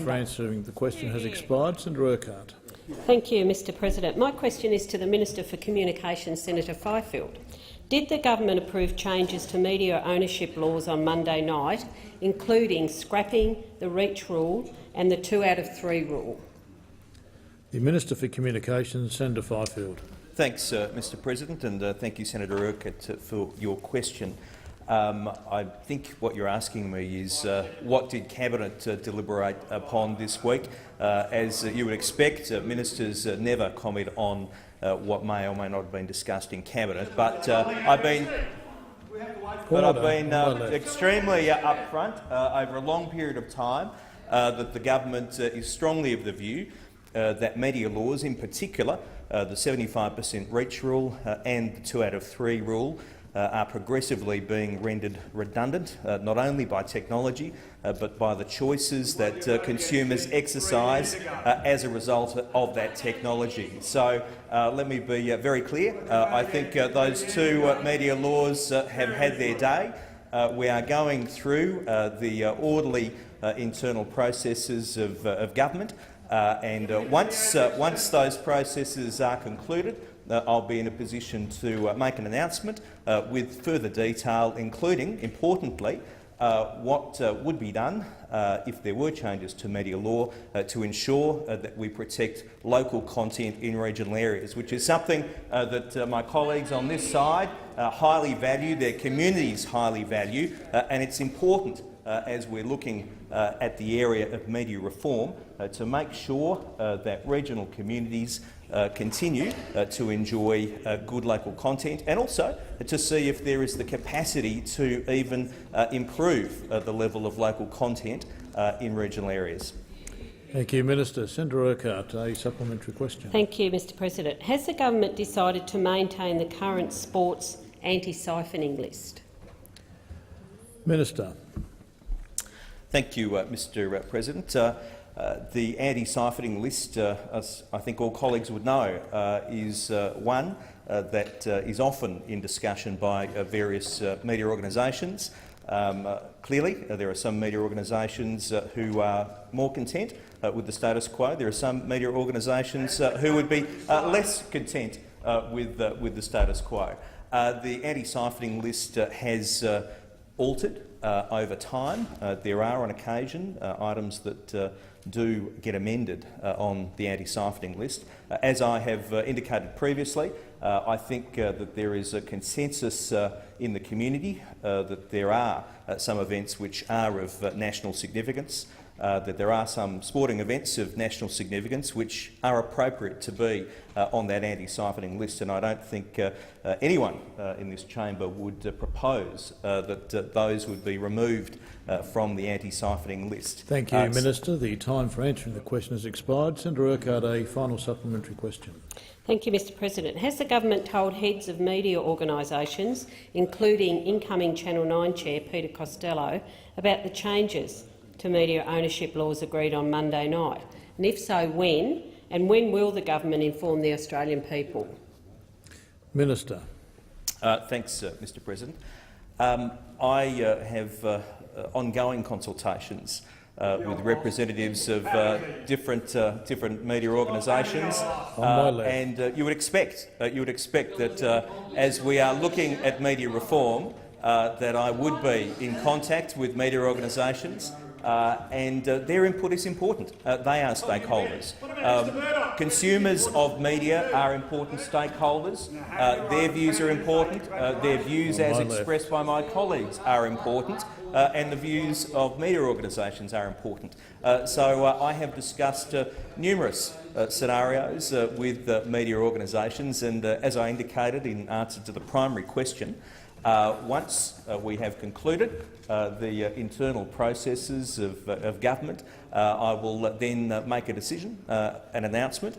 For answering the question has expired. Senator Urquhart. Thank you, Mr President. My question is to the Minister for Communications, Senator Fifield. Did the government approve changes to media ownership laws on Monday night, including scrapping the reach rule and the 2 out of 3 rule? The Minister for Communications, Senator Fifield. Thanks, Mr President, and thank you, Senator Urquhart, for your question. I think what you're asking me is what did Cabinet deliberate upon this week? As you would expect, ministers never comment on what may or may not have been discussed in Cabinet, but I've been extremely upfront over a long period of time that the government is strongly of the view that media laws, in particular the 75% reach rule and the 2 out of 3 rule, are progressively being rendered redundant, not only by technology but by the choices that consumers exercise as a result of that technology. So let me be very clear. I think those 2 media laws have had their day. We are going through the orderly internal processes of government, and once those processes are concluded, I'll be in a position to make an announcement with further detail, including, importantly, what would be done if there were changes to media law to ensure that we protect local content in regional areas, which is something that my colleagues on this side highly value, their communities highly value, and it's important as we're looking at the area of media reform to make sure that regional communities continue to enjoy good local content, and also to see if there is the capacity to even improve the level of local content in regional areas. Thank you, Minister. Senator Urquhart, a supplementary question. Thank you, Mr President. Has the government decided to maintain the current sports anti-siphoning list? Minister. Thank you, Mr President. The anti-siphoning list, as I think all colleagues would know, is one that is often in discussion by various media organisations. Clearly, there are some media organisations who are more content with the status quo. There are some media organisations who would be less content with the status quo. The anti-siphoning list has altered over time. There are, on occasion, items that do get amended on the anti-siphoning list. As I have indicated previously, I think that there is a consensus in the community that there are some events which are of national significance, that there are some sporting events of national significance which are appropriate to be on that anti-siphoning list, and I don't think anyone in this chamber would propose that those would be removed from the anti-siphoning list. Thank you, Minister. The time for answering the question has expired. Senator Urquhart, a final supplementary question. Thank you, Mr President. Has the government told heads of media organisations, including incoming Channel 9 Chair Peter Costello, about the changes to media ownership laws agreed on Monday night? And if so, when? And when will the government inform the Australian people? Minister. Thanks, Mr President. I have ongoing consultations with representatives of different media organisations, and you would expect that as we are looking at media reform, that I would be in contact with media organisations. And their input is important. They are stakeholders. Consumers of media are important stakeholders. Their views are important. Their views, as expressed by my colleagues, are important. And the views of media organisations are important. So I have discussed numerous scenarios with media organisations, and as I indicated in answer to the primary question, once we have concluded the internal processes of government, I will then make a decision, an announcement